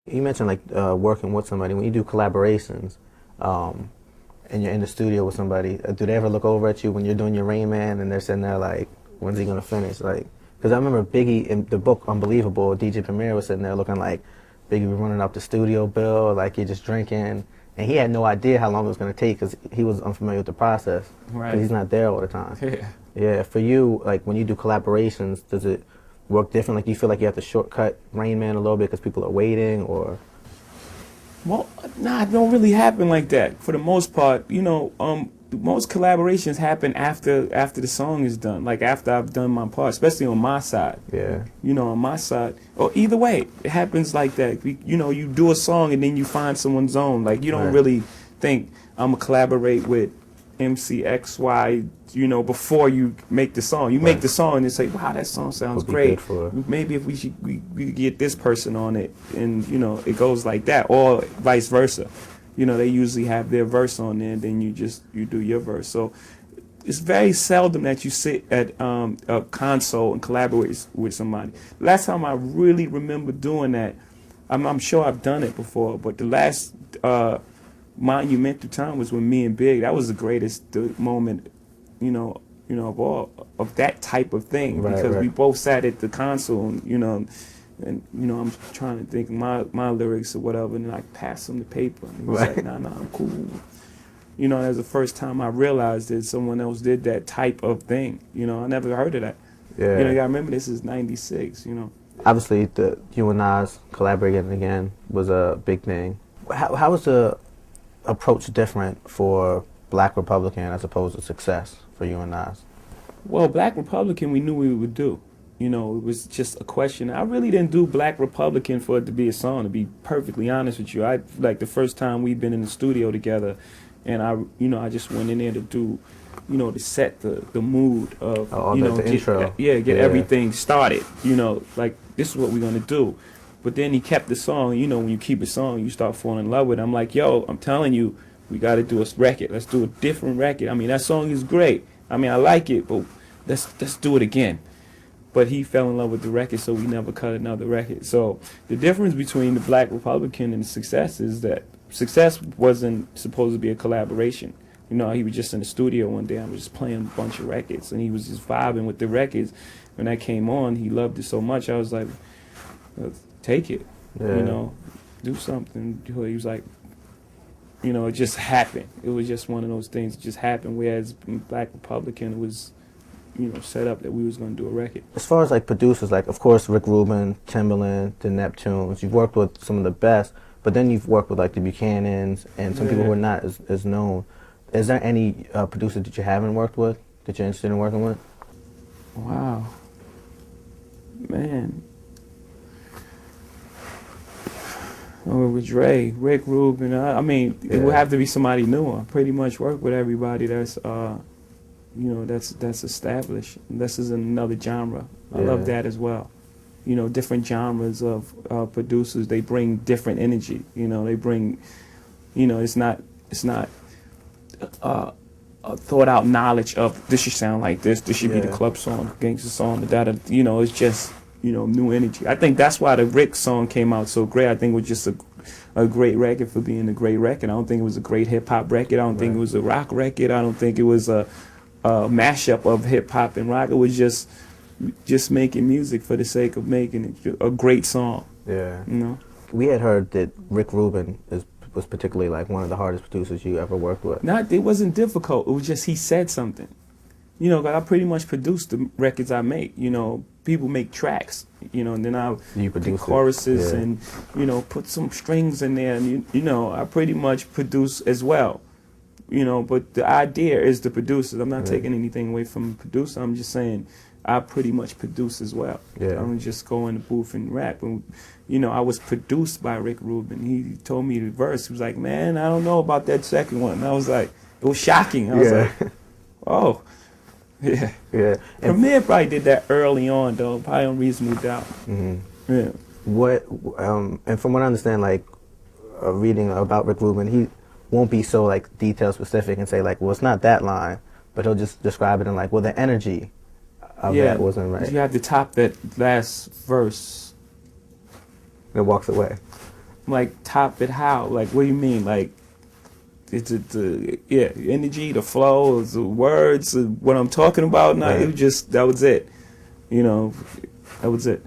You mentioned like working with somebody. When you do collaborations, um, and you're in the studio with somebody, do they ever look over at you when you're doing your Rain Man and they're sitting there like, when's he gonna finish? Like, because I remember Biggie in the book Unbelievable, DJ Premier was sitting there looking like Biggie was running up the studio bill, like you're just drinking, and he had no idea how long it was gonna take because he was unfamiliar with the process because Right. he's not there all the time. Yeah. Yeah, for you, like when you do collaborations, does it work different? Like, do you feel like you have to shortcut Rain Man a little bit because people are waiting, or? Well, nah, it don't really happen like that. For the most part, most collaborations happen after the song is done, like after I've done my part, especially on my side. Yeah. On my side, or either way, it happens like that. You do a song and then you find someone's own. Like you don't Right. really think I'm gonna collaborate with MCXY, before you make the song. You make Right. the song and say, wow, that song sounds Would be great. good for. Maybe if we get this person on it, and it goes like that, or vice versa. They usually have their verse on there, and then you do your verse. So it's very seldom that you sit at a console and collaborate with somebody. Last time I really remember doing that, I'm sure I've done it before, but the last monumental time was with me and Big. That was the greatest moment, of all of that type of thing, Right, because right. we both sat at the console, and I'm trying to think my lyrics or whatever, and I passed him the paper, and he was Right. like, nah, I'm cool. That was the first time I realized that someone else did that type of thing. I never heard of that. Yeah. You gotta remember, this is '96. Obviously, you and Nas collaborating again was a big thing. How was the approach different for Black Republican as opposed to Success for you and Nas? Well, Black Republican, we knew we would do. It was just a question. I really didn't do Black Republican for it to be a song, to be perfectly honest with you. I like the first time we've been in the studio together, and I just went in there to do, to set the mood of, the intro. get Yeah. everything started. Like this is what we're gonna do. But then he kept the song. When you keep a song, you start falling in love with it. I'm like, yo, I'm telling you, we got to do a record. Let's do a different record. I mean, that song is great. I mean, I like it, but let's do it again. But he fell in love with the record, so we never cut another record. So the difference between the Black Republican and Success is that Success wasn't supposed to be a collaboration. He was just in the studio one day. I was just playing a bunch of records, and he was just vibing with the records. When that came on, he loved it so much. I was like, take it, Yeah. do something. He was like, it just happened. It was just one of those things that just happened. Whereas Black Republican, it was, set up that we was going to do a record. As far as like producers, like of course Rick Rubin, Timbaland, the Neptunes, you've worked with some of the best, but then you've worked with like the Buchanans and some people who are not as known. Is there any producer that you haven't worked with that you're interested in working with? Wow, man. With Dre, Rick Rubin, I mean, it would have to be somebody new. I pretty much work with everybody that's, that's established. This is another genre. I love that as well. Different genres of producers, they bring different energy. They bring, it's not a thought out knowledge of this should sound like this should be the club song, the gangster song, it's just, new energy. I think that's why the Rick song came out so great. I think it was just a great record for being a great record. I don't think it was a great hip hop record. I don't think it was a rock record. I don't think it was a mashup of hip hop and rock. It was just making music for the sake of making it a great song. Yeah. We had heard that Rick Rubin was particularly like one of the hardest producers you ever worked with. It wasn't difficult. It was just he said something. 'Cause I pretty much produce the records I make. People make tracks, and then I do choruses and, put some strings in there, and, I pretty much produce as well. But the idea is the producers. I'm not taking anything away from the producer. I'm just saying I pretty much produce as well. Yeah. I don't just go in the booth and rap. And, I was produced by Rick Rubin. He told me the verse. He was like, man, I don't know about that second one. And I was like, it was shocking. I was like, oh. Yeah. Yeah. Premier probably did that early on, though. Probably on Reasonable Doubt. Mm-hmm. Yeah. And from what I understand, like reading about Rick Rubin, he won't be so like detail specific and say like, well, it's not that line, but he'll just describe it in like, well, the energy of that wasn't right. You have to top that last verse. And it walks away. I'm like, top it how? Like, what do you mean? Like, it's the energy, the flow, the words, what I'm talking about. Nah, Right. it was just, that was it. You know, that was it.